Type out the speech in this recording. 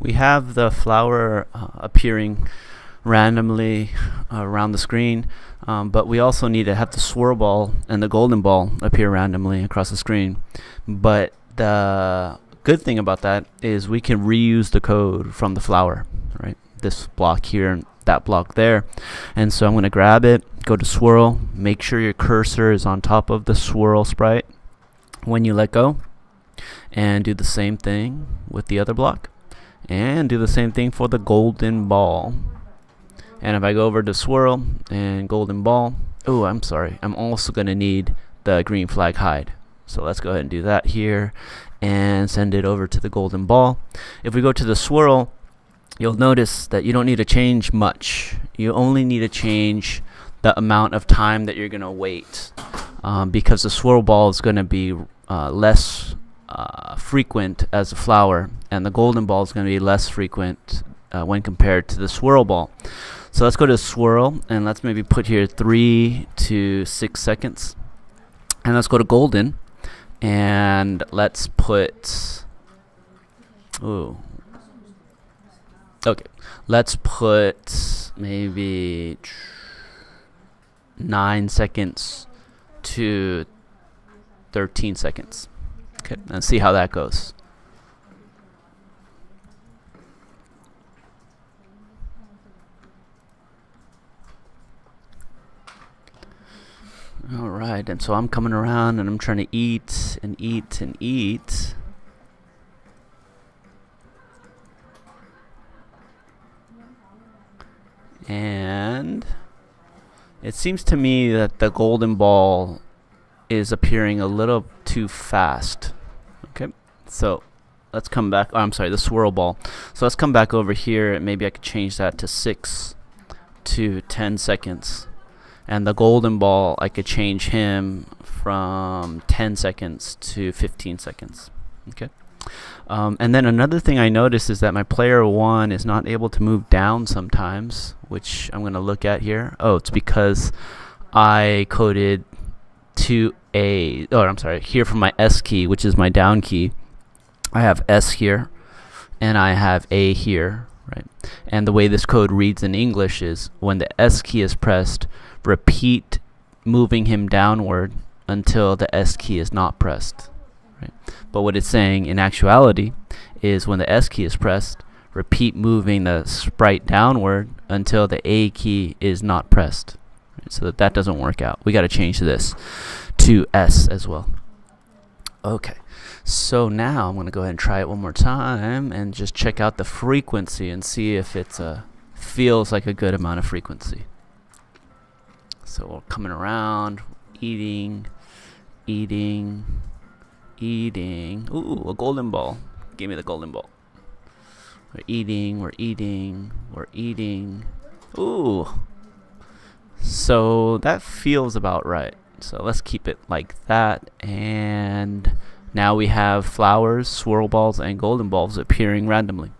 We have the flower appearing randomly around the screen, but we also need to have the swirl ball and the golden ball appear randomly across the screen. But the good thing about that is we can reuse the code from the flower, right? This block here and that block there. And so I'm going to grab it, go to swirl, make sure your cursor is on top of the swirl sprite when you let go, and do the same thing with the other block, and do the same thing for the golden ball. And if I go over to swirl and golden ball, oh, I'm sorry, I'm also going to need the green flag hide. So let's go ahead and do that here and send it over to the golden ball. If we go to the swirl, you'll notice that you don't need to change much. You only need to change the amount of time that you're going to wait, because the swirl ball is going to be less frequent as a flower, and the golden ball is going to be less frequent when compared to the swirl ball. So let's go to swirl, and let's maybe put here 3 to 6 seconds. And let's go to golden, and let's put, let's put maybe 9 seconds to 13 seconds. Okay, and see how that goes. All right, and so I'm coming around and I'm trying to eat and eat and eat. And it seems to me that the golden ball is appearing a little too fast. Okay, so let's come back. Oh, I'm sorry, the swirl ball. So let's come back over here, and maybe I could change that to 6 to 10 seconds. And the golden ball, I could change him from 10 seconds to 15 seconds. Okay. And then another thing I noticed is that my player 1 is not able to move down sometimes, which I'm going to look at here. Oh, it's because I coded here for my S key, which is my down key. I have S here, and I have A here, right? And the way this code reads in English is when the S key is pressed, repeat moving him downward until the S key is not pressed. Right? But what it's saying in actuality is when the S key is pressed, repeat moving the sprite downward until the A key is not pressed. Right? So that doesn't work out. We got to change this to S as well. Okay, so now I'm going to go ahead and try it one more time and just check out the frequency and see if it feels like a good amount of frequency. So we're coming around, eating. Ooh, a golden ball. Give me the golden ball. We're eating. Ooh. So that feels about right. So let's keep it like that. And now we have flowers, swirl balls, and golden balls appearing randomly.